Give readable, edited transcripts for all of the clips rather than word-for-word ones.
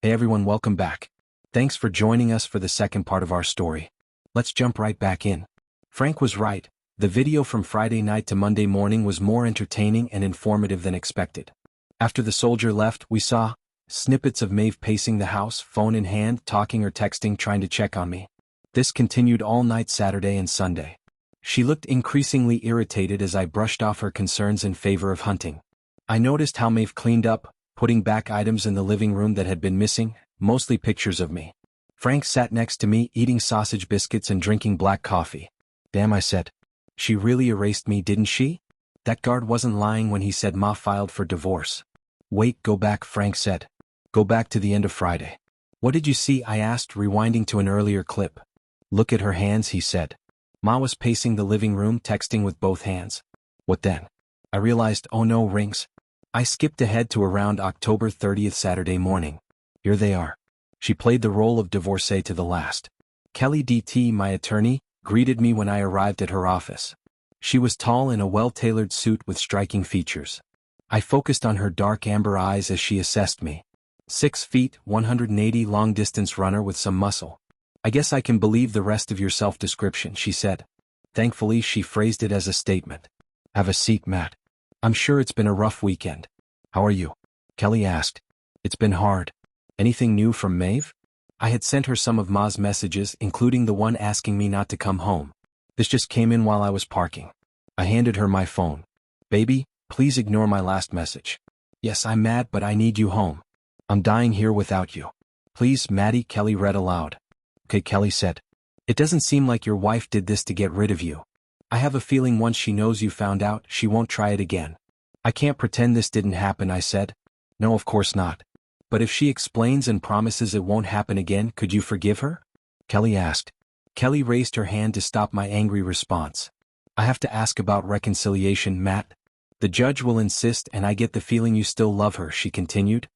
Hey everyone, welcome back. Thanks for joining us for the second part of our story. Let's jump right back in. Frank was right. The video from Friday night to Monday morning was more entertaining and informative than expected. After the soldier left, we saw snippets of Maeve pacing the house, phone in hand, talking or texting, trying to check on me. This continued all night Saturday and Sunday. She looked increasingly irritated as I brushed off her concerns in favor of hunting. I noticed how Maeve cleaned up, putting back items in the living room that had been missing, mostly pictures of me. Frank sat next to me, eating sausage biscuits and drinking black coffee. Damn, I said. She really erased me, didn't she? That guard wasn't lying when he said Ma filed for divorce. Wait, go back, Frank said. Go back to the end of Friday. What did you see? I asked, rewinding to an earlier clip. Look at her hands, he said. Ma was pacing the living room, texting with both hands. What then? I realized, oh no, rings. I skipped ahead to around October 30th, Saturday morning. Here they are. She played the role of divorcee to the last. Kelly DT, my attorney, greeted me when I arrived at her office. She was tall in a well-tailored suit with striking features. I focused on her dark amber eyes as she assessed me. 6 feet, 180 long-distance runner with some muscle. I guess I can believe the rest of your self-description, she said. Thankfully, she phrased it as a statement. Have a seat, Matt. I'm sure it's been a rough weekend. How are you? Kelly asked. It's been hard. Anything new from Maeve? I had sent her some of Ma's messages, including the one asking me not to come home. This just came in while I was parking. I handed her my phone. Baby, please ignore my last message. Yes, I'm mad, but I need you home. I'm dying here without you. Please, Maddie, Kelly read aloud. Okay, Kelly said. It doesn't seem like your wife did this to get rid of you. I have a feeling once she knows you found out, she won't try it again. I can't pretend this didn't happen, I said. No, of course not. But if she explains and promises it won't happen again, could you forgive her? Kelly asked. Kelly raised her hand to stop my angry response. I have to ask about reconciliation, Matt. The judge will insist, and I get the feeling you still love her, she continued.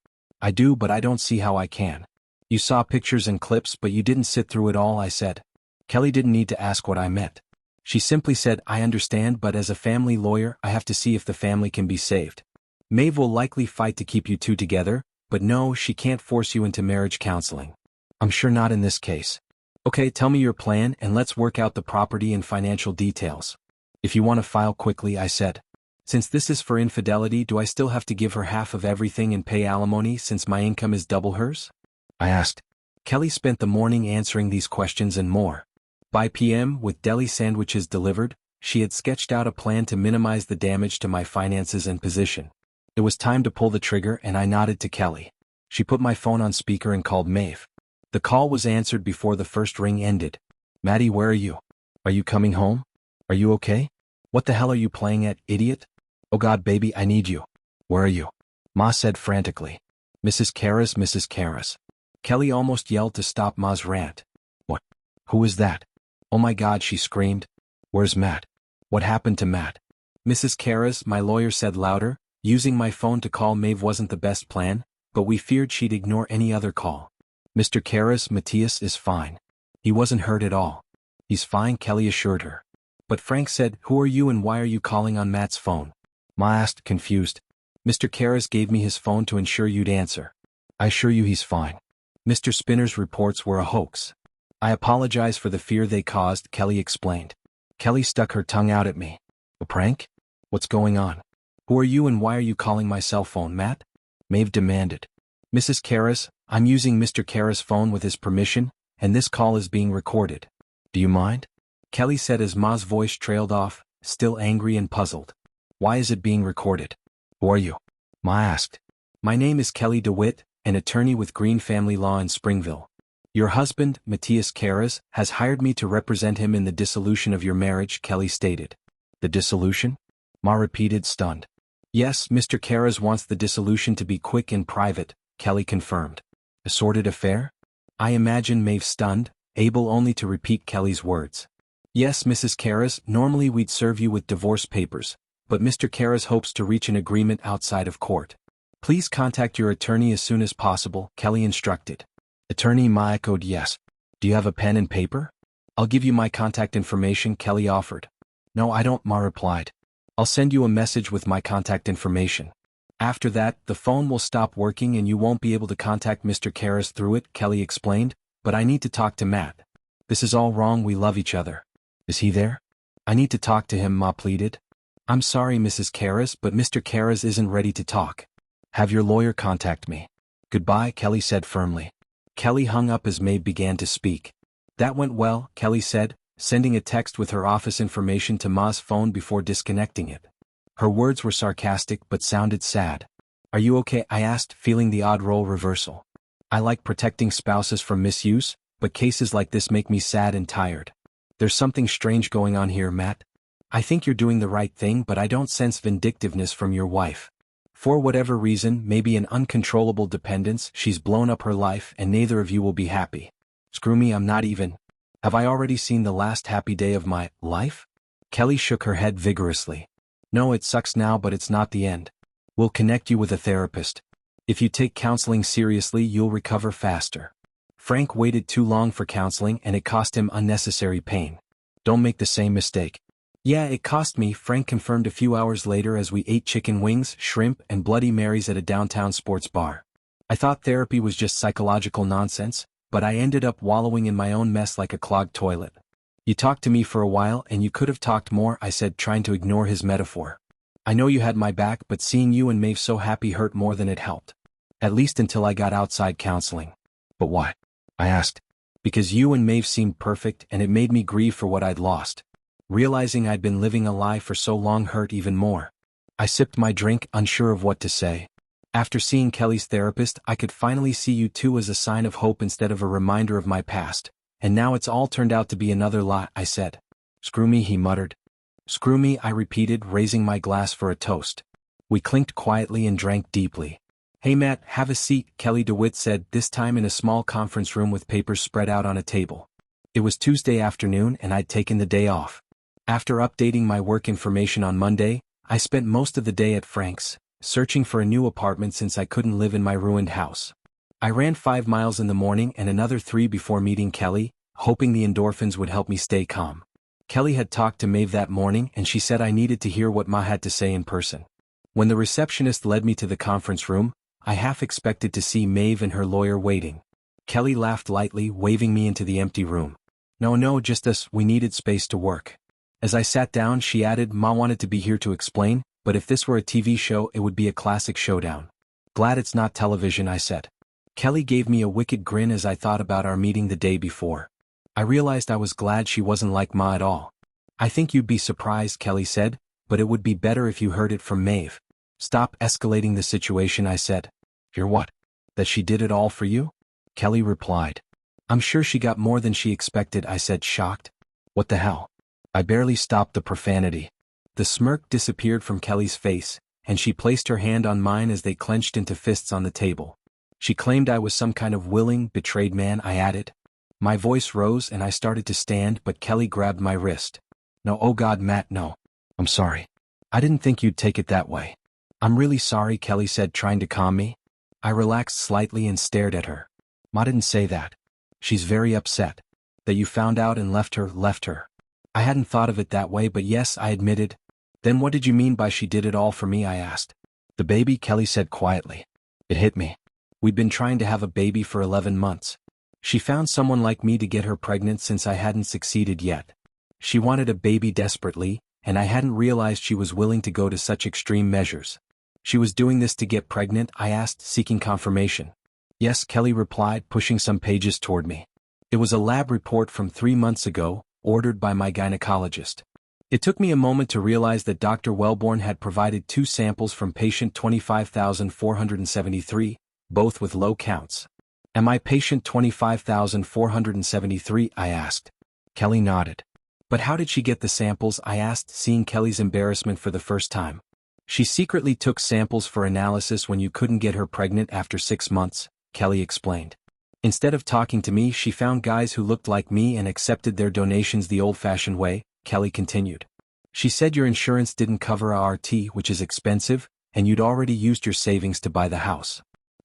I do, but I don't see how I can. You saw pictures and clips, but you didn't sit through it all, I said. Kelly didn't need to ask what I meant. She simply said, I understand, but as a family lawyer, I have to see if the family can be saved. Maeve will likely fight to keep you two together, but no, she can't force you into marriage counseling. I'm sure not in this case. Okay, tell me your plan and let's work out the property and financial details. If you want to file quickly, I said. Since this is for infidelity, do I still have to give her half of everything and pay alimony since my income is double hers? I asked. Kelly spent the morning answering these questions and more. By p.m., with deli sandwiches delivered, she had sketched out a plan to minimize the damage to my finances and position. It was time to pull the trigger, and I nodded to Kelly. She put my phone on speaker and called Maeve. The call was answered before the first ring ended. Maddie, where are you? Are you coming home? Are you okay? What the hell are you playing at, idiot? Oh God, baby, I need you. Where are you? Ma said frantically. Mrs. Karras, Mrs. Karras. Kelly almost yelled to stop Ma's rant. What? Who is that? Oh my God, she screamed. Where's Matt? What happened to Matt? Mrs. Karras, my lawyer said louder. Using my phone to call Maeve wasn't the best plan, but we feared she'd ignore any other call. Mr. Karras, Matthias is fine. He wasn't hurt at all. He's fine, Kelly assured her. But Frank said, who are you and why are you calling on Matt's phone? Ma asked, confused. Mr. Karras gave me his phone to ensure you'd answer. I assure you he's fine. Mr. Spinner's reports were a hoax. I apologize for the fear they caused, Kelly explained. Kelly stuck her tongue out at me. A prank? What's going on? Who are you and why are you calling my cell phone, Matt? Maeve demanded. Mrs. Karras, I'm using Mr. Karras' phone with his permission, and this call is being recorded. Do you mind? Kelly said as Ma's voice trailed off, still angry and puzzled. Why is it being recorded? Who are you? Ma asked. My name is Kelly DeWitt, an attorney with Green Family Law in Springville. Your husband, Matthias Karras, has hired me to represent him in the dissolution of your marriage, Kelly stated. The dissolution? Ma repeated, stunned. Yes, Mr. Karras wants the dissolution to be quick and private, Kelly confirmed. A sordid affair? I imagine Maeve stunned, able only to repeat Kelly's words. Yes, Mrs. Karras, normally we'd serve you with divorce papers, but Mr. Karras hopes to reach an agreement outside of court. Please contact your attorney as soon as possible, Kelly instructed. Attorney Ma echoed yes. Do you have a pen and paper? I'll give you my contact information, Kelly offered. No, I don't, Ma replied. I'll send you a message with my contact information. After that, the phone will stop working and you won't be able to contact Mr. Karras through it, Kelly explained, but I need to talk to Matt. This is all wrong, we love each other. Is he there? I need to talk to him, Ma pleaded. I'm sorry, Mrs. Karras, but Mr. Karras isn't ready to talk. Have your lawyer contact me. Goodbye, Kelly said firmly. Kelly hung up as Maeve began to speak. That went well, Kelly said, sending a text with her office information to Ma's phone before disconnecting it. Her words were sarcastic but sounded sad. Are you okay? I asked, feeling the odd role reversal. I like protecting spouses from misuse, but cases like this make me sad and tired. There's something strange going on here, Matt. I think you're doing the right thing, but I don't sense vindictiveness from your wife. For whatever reason, maybe an uncontrollable dependence, she's blown up her life and neither of you will be happy. Screw me, I'm not even. Have I already seen the last happy day of my life? Kelly shook her head vigorously. No, it sucks now, but it's not the end. We'll connect you with a therapist. If you take counseling seriously, you'll recover faster. Frank waited too long for counseling and it cost him unnecessary pain. Don't make the same mistake. Yeah, it cost me, Frank confirmed a few hours later as we ate chicken wings, shrimp, and Bloody Marys at a downtown sports bar. I thought therapy was just psychological nonsense, but I ended up wallowing in my own mess like a clogged toilet. You talked to me for a while and you could have talked more, I said, trying to ignore his metaphor. I know you had my back, but seeing you and Maeve so happy hurt more than it helped. At least until I got outside counseling. But why? I asked. Because you and Maeve seemed perfect and it made me grieve for what I'd lost. Realizing I'd been living a lie for so long hurt even more. I sipped my drink, unsure of what to say. After seeing Kelly's therapist, I could finally see you two as a sign of hope instead of a reminder of my past. And now it's all turned out to be another lie, I said. Screw me, he muttered. Screw me, I repeated, raising my glass for a toast. We clinked quietly and drank deeply. Hey Matt, have a seat, Kelly DeWitt said, this time in a small conference room with papers spread out on a table. It was Tuesday afternoon and I'd taken the day off. After updating my work information on Monday, I spent most of the day at Frank's, searching for a new apartment since I couldn't live in my ruined house. I ran 5 miles in the morning and another 3 before meeting Kelly, hoping the endorphins would help me stay calm. Kelly had talked to Maeve that morning and she said I needed to hear what Ma had to say in person. When the receptionist led me to the conference room, I half expected to see Maeve and her lawyer waiting. Kelly laughed lightly, waving me into the empty room. No, just us, we needed space to work. As I sat down, she added, Ma wanted to be here to explain, but if this were a TV show, it would be a classic showdown. Glad it's not television, I said. Kelly gave me a wicked grin as I thought about our meeting the day before. I realized I was glad she wasn't like Ma at all. I think you'd be surprised, Kelly said, but it would be better if you heard it from Maeve. Stop escalating the situation, I said. Hear what? That she did it all for you? Kelly replied. I'm sure she got more than she expected, I said, shocked. What the hell? I barely stopped the profanity. The smirk disappeared from Kelly's face, and she placed her hand on mine as they clenched into fists on the table. She claimed I was some kind of willing, betrayed man, I added. My voice rose and I started to stand, but Kelly grabbed my wrist. No, oh God, Matt, no. I'm sorry. I didn't think you'd take it that way. I'm really sorry, Kelly said, trying to calm me. I relaxed slightly and stared at her. Ma didn't say that. She's very upset. That you found out and left her. I hadn't thought of it that way, but yes, I admitted. Then what did you mean by she did it all for me, I asked. The baby, Kelly said quietly. It hit me. We'd been trying to have a baby for 11 months. She found someone like me to get her pregnant since I hadn't succeeded yet. She wanted a baby desperately, and I hadn't realized she was willing to go to such extreme measures. She was doing this to get pregnant, I asked, seeking confirmation. Yes, Kelly replied, pushing some pages toward me. It was a lab report from 3 months ago, ordered by my gynecologist. It took me a moment to realize that Dr. Wellborn had provided 2 samples from patient 25,473, both with low counts. Am I patient 25,473? I asked. Kelly nodded. But how did she get the samples? I asked, seeing Kelly's embarrassment for the first time. She secretly took samples for analysis when you couldn't get her pregnant after 6 months, Kelly explained. Instead of talking to me, she found guys who looked like me and accepted their donations the old-fashioned way, Kelly continued. She said your insurance didn't cover ART, which is expensive, and you'd already used your savings to buy the house.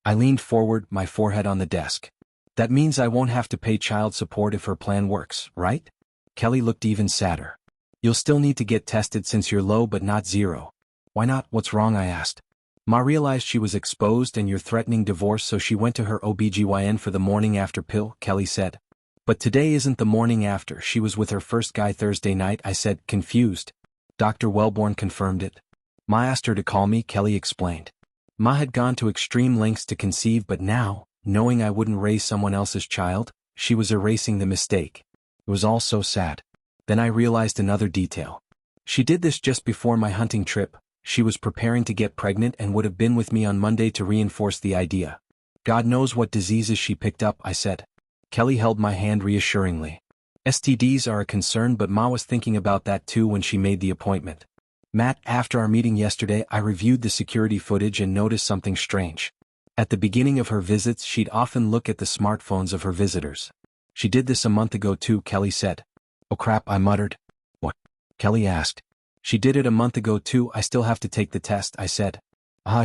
I leaned forward, my forehead on the desk. That means I won't have to pay child support if her plan works, right? Kelly looked even sadder. You'll still need to get tested since you're low but not zero. Why not? What's wrong? I asked. Ma realized she was exposed and you're threatening divorce, so she went to her OBGYN for the morning after pill, Kelly said. But today isn't the morning after. She was with her first guy Thursday night, I said, confused. Dr. Wellborn confirmed it. Ma asked her to call me, Kelly explained. Ma had gone to extreme lengths to conceive, but now, knowing I wouldn't raise someone else's child, she was erasing the mistake. It was all so sad. Then I realized another detail. She did this just before my hunting trip. She was preparing to get pregnant and would have been with me on Monday to reinforce the idea. God knows what diseases she picked up, I said. Kelly held my hand reassuringly. STDs are a concern, but Ma was thinking about that too when she made the appointment. Matt, after our meeting yesterday, I reviewed the security footage and noticed something strange. At the beginning of her visits, she'd often look at the smartphones of her visitors. She did this a month ago too, Kelly said. Oh crap, I muttered. What? Kelly asked. She did it a month ago too. I still have to take the test, I said.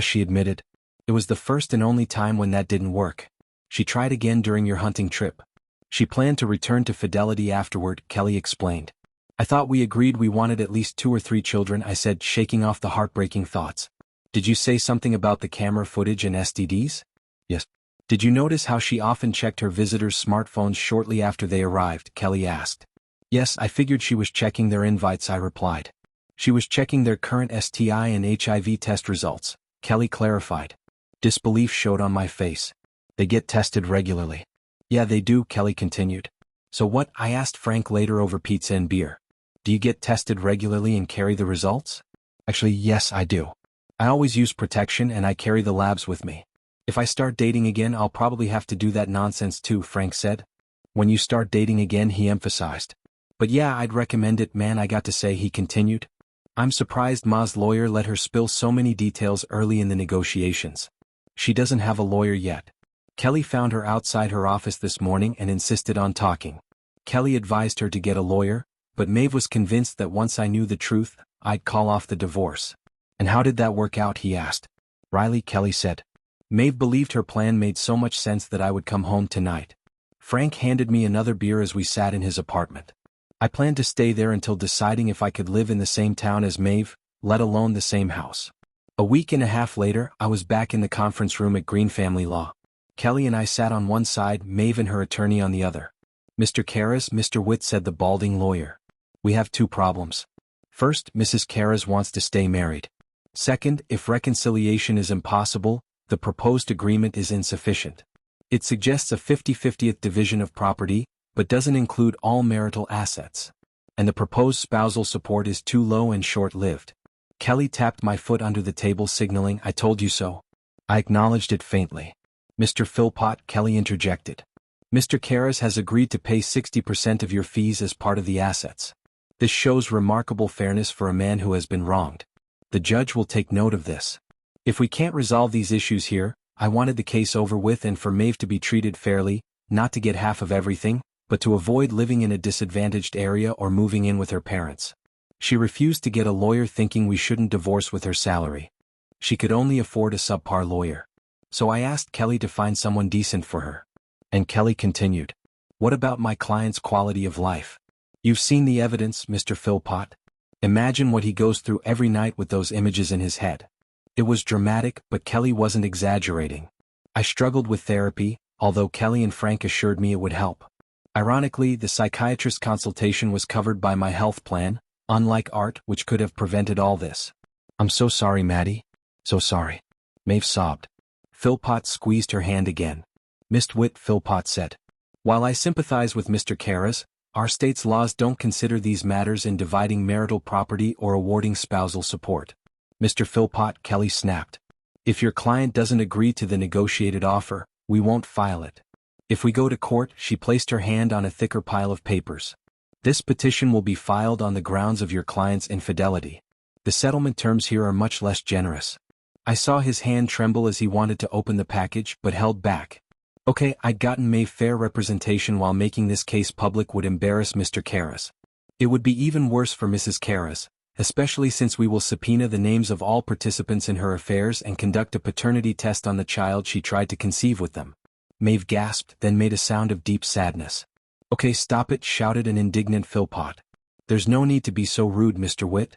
She admitted. It was the first and only time when that didn't work. She tried again during your hunting trip. She planned to return to Fidelity afterward, Kelly explained. I thought we agreed we wanted at least 2 or 3 children, I said, shaking off the heartbreaking thoughts. Did you say something about the camera footage and STDs? Yes. Did you notice how she often checked her visitors' smartphones shortly after they arrived, Kelly asked. Yes, I figured she was checking their invites, I replied. She was checking their current STI and HIV test results, Kelly clarified. Disbelief showed on my face. They get tested regularly. Yeah, they do, Kelly continued. So what? I asked Frank later over pizza and beer. Do you get tested regularly and carry the results? Actually, yes, I do. I always use protection and I carry the labs with me. If I start dating again, I'll probably have to do that nonsense too, Frank said. When you start dating again, he emphasized. But yeah, I'd recommend it, man, I got to say, he continued. I'm surprised Ma's lawyer let her spill so many details early in the negotiations. She doesn't have a lawyer yet. Kelly found her outside her office this morning and insisted on talking. Kelly advised her to get a lawyer, but Maeve was convinced that once I knew the truth, I'd call off the divorce. And how did that work out, he asked. Riley, Kelly said. Maeve believed her plan made so much sense that I would come home tonight. Frank handed me another beer as we sat in his apartment. I planned to stay there until deciding if I could live in the same town as Maeve, let alone the same house. A week and a half later, I was back in the conference room at Green Family Law. Kelly and I sat on one side, Maeve and her attorney on the other. Mr. Karras, Mr. Witt, said the balding lawyer. We have 2 problems. First, Mrs. Karras wants to stay married. Second, if reconciliation is impossible, the proposed agreement is insufficient. It suggests a 50-50 division of property, but doesn't include all marital assets. And the proposed spousal support is too low and short-lived. Kelly tapped my foot under the table, signaling, I told you so. I acknowledged it faintly. Mr. Philpott, Kelly interjected. Mr. Karras has agreed to pay 60% of your fees as part of the assets. This shows remarkable fairness for a man who has been wronged. The judge will take note of this. If we can't resolve these issues here, I wanted the case over with and for Maeve to be treated fairly, not to get half of everything, but to avoid living in a disadvantaged area or moving in with her parents. She refused to get a lawyer, thinking we shouldn't divorce with her salary. She could only afford a subpar lawyer. So I asked Kelly to find someone decent for her. And Kelly continued. What about my client's quality of life? You've seen the evidence, Mr. Philpott. Imagine what he goes through every night with those images in his head. It was dramatic, but Kelly wasn't exaggerating. I struggled with therapy, although Kelly and Frank assured me it would help. Ironically, the psychiatrist consultation was covered by my health plan, unlike Art, which could have prevented all this. I'm so sorry, Maddie. So sorry. Maeve sobbed. Philpott squeezed her hand again. Miss Witt, Philpott said. While I sympathize with Mr. Karras, our state's laws don't consider these matters in dividing marital property or awarding spousal support. Mr. Philpott, Kelly snapped. If your client doesn't agree to the negotiated offer, we won't file it. If we go to court, she placed her hand on a thicker pile of papers. This petition will be filed on the grounds of your client's infidelity. The settlement terms here are much less generous. I saw his hand tremble as he wanted to open the package but held back. Okay, I'd gotten Maeve fair representation while making this case public would embarrass Mr. Karras. It would be even worse for Mrs. Karras, especially since we will subpoena the names of all participants in her affairs and conduct a paternity test on the child she tried to conceive with them. Maeve gasped, then made a sound of deep sadness. Okay, stop it, shouted an indignant Philpott. There's no need to be so rude, Mr. Witt.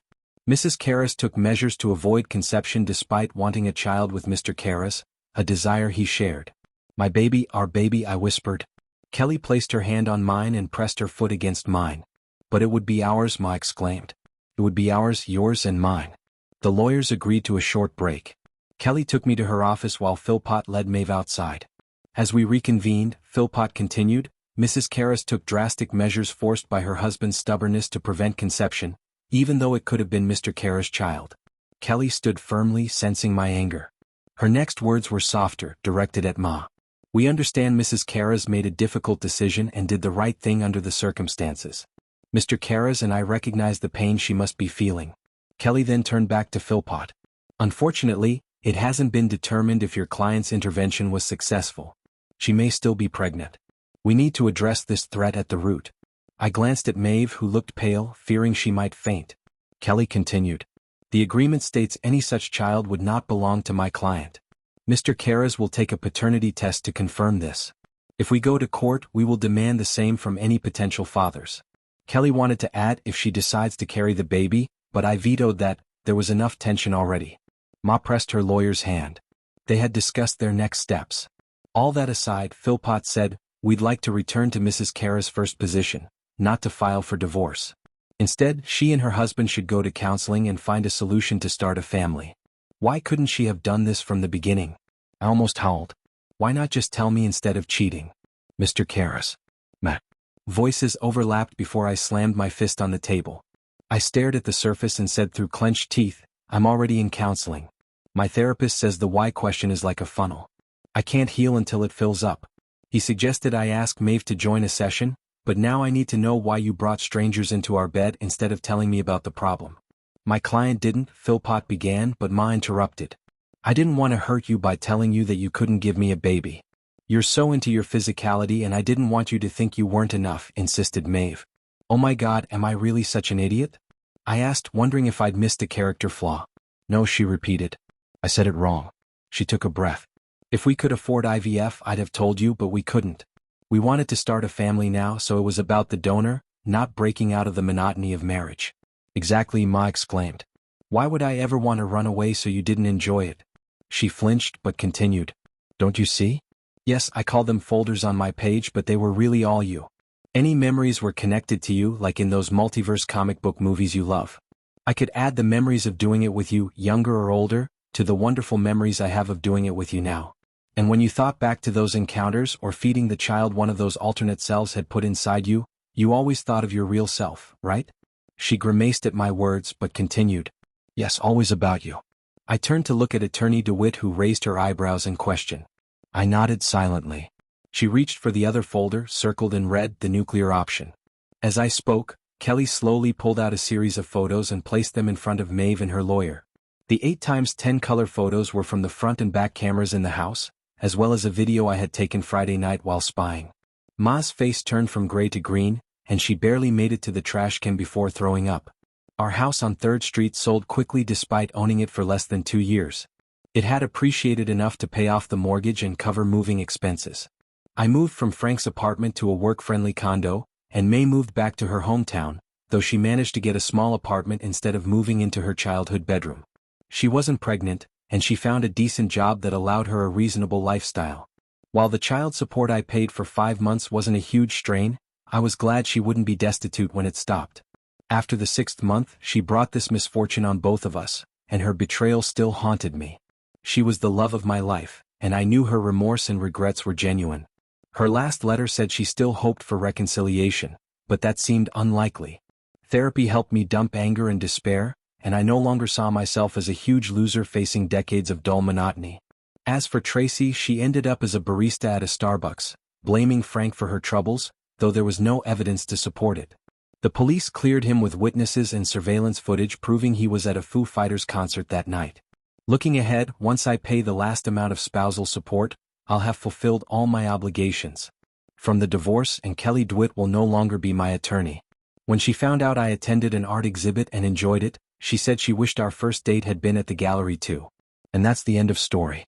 Mrs. Karras took measures to avoid conception despite wanting a child with Mr. Karras, a desire he shared. "My baby, our baby," I whispered. Kelly placed her hand on mine and pressed her foot against mine. "But it would be ours," Ma exclaimed. "It would be ours, yours and mine." The lawyers agreed to a short break. Kelly took me to her office while Philpott led Maeve outside. As we reconvened, Philpott continued, "Mrs. Karras took drastic measures forced by her husband's stubbornness to prevent conception, even though it could have been Mr. Karras' child." Kelly stood firmly, sensing my anger. Her next words were softer, directed at Ma. "We understand Mrs. Karras made a difficult decision and did the right thing under the circumstances. Mr. Karras and I recognize the pain she must be feeling." Kelly then turned back to Philpott. "Unfortunately, it hasn't been determined if your client's intervention was successful. She may still be pregnant. We need to address this threat at the root." I glanced at Maeve, who looked pale, fearing she might faint. Kelly continued, "The agreement states any such child would not belong to my client. Mr. Karras will take a paternity test to confirm this. If we go to court, we will demand the same from any potential fathers." Kelly wanted to add, "if she decides to carry the baby," but I vetoed that. There was enough tension already. Ma pressed her lawyer's hand. They had discussed their next steps. All that aside, Philpott said, "We'd like to return to Mrs. Karras' first position, not to file for divorce. Instead, she and her husband should go to counseling and find a solution to start a family." Why couldn't she have done this from the beginning? I almost howled. Why not just tell me instead of cheating? Mr. Karras. Meh. Voices overlapped before I slammed my fist on the table. I stared at the surface and said through clenched teeth, "I'm already in counseling. My therapist says the why question is like a funnel. I can't heal until it fills up." He suggested I ask Maeve to join a session, "But now I need to know why you brought strangers into our bed instead of telling me about the problem." "My client didn't," Philpott began, but Ma interrupted. "I didn't want to hurt you by telling you that you couldn't give me a baby. You're so into your physicality and I didn't want you to think you weren't enough," insisted Maeve. "Oh my God, am I really such an idiot?" I asked, wondering if I'd missed a character flaw. "No," she repeated. "I said it wrong." She took a breath. "If we could afford IVF, I'd have told you, but we couldn't. We wanted to start a family now, so it was about the donor, not breaking out of the monotony of marriage." "Exactly," Ma exclaimed. "Why would I ever want to run away so you didn't enjoy it?" She flinched but continued. "Don't you see? Yes, I called them folders on my page, but they were really all you. Any memories were connected to you, like in those multiverse comic book movies you love. I could add the memories of doing it with you, younger or older, to the wonderful memories I have of doing it with you now. And when you thought back to those encounters or feeding the child one of those alternate selves had put inside you, you always thought of your real self, right?" She grimaced at my words but continued. "Yes, always about you." I turned to look at Attorney DeWitt, who raised her eyebrows in question. I nodded silently. She reached for the other folder, circled in red, the nuclear option. As I spoke, Kelly slowly pulled out a series of photos and placed them in front of Maeve and her lawyer. The 8x10 color photos were from the front and back cameras in the house, as well as a video I had taken Friday night while spying. Ma's face turned from gray to green, and she barely made it to the trash can before throwing up. Our house on 3rd Street sold quickly despite owning it for less than 2 years. It had appreciated enough to pay off the mortgage and cover moving expenses. I moved from Frank's apartment to a work-friendly condo, and May moved back to her hometown, though she managed to get a small apartment instead of moving into her childhood bedroom. She wasn't pregnant, and she found a decent job that allowed her a reasonable lifestyle. While the child support I paid for 5 months wasn't a huge strain, I was glad she wouldn't be destitute when it stopped. After the 6th month, she brought this misfortune on both of us, and her betrayal still haunted me. She was the love of my life, and I knew her remorse and regrets were genuine. Her last letter said she still hoped for reconciliation, but that seemed unlikely. Therapy helped me dump anger and despair, and I no longer saw myself as a huge loser facing decades of dull monotony. As for Tracy, she ended up as a barista at a Starbucks, blaming Frank for her troubles, though there was no evidence to support it. The police cleared him with witnesses and surveillance footage proving he was at a Foo Fighters concert that night. Looking ahead, once I pay the last amount of spousal support, I'll have fulfilled all my obligations. From the divorce, and Kelly DeWitt will no longer be my attorney. When she found out I attended an art exhibit and enjoyed it, she said she wished our first date had been at the gallery too. And that's the end of story.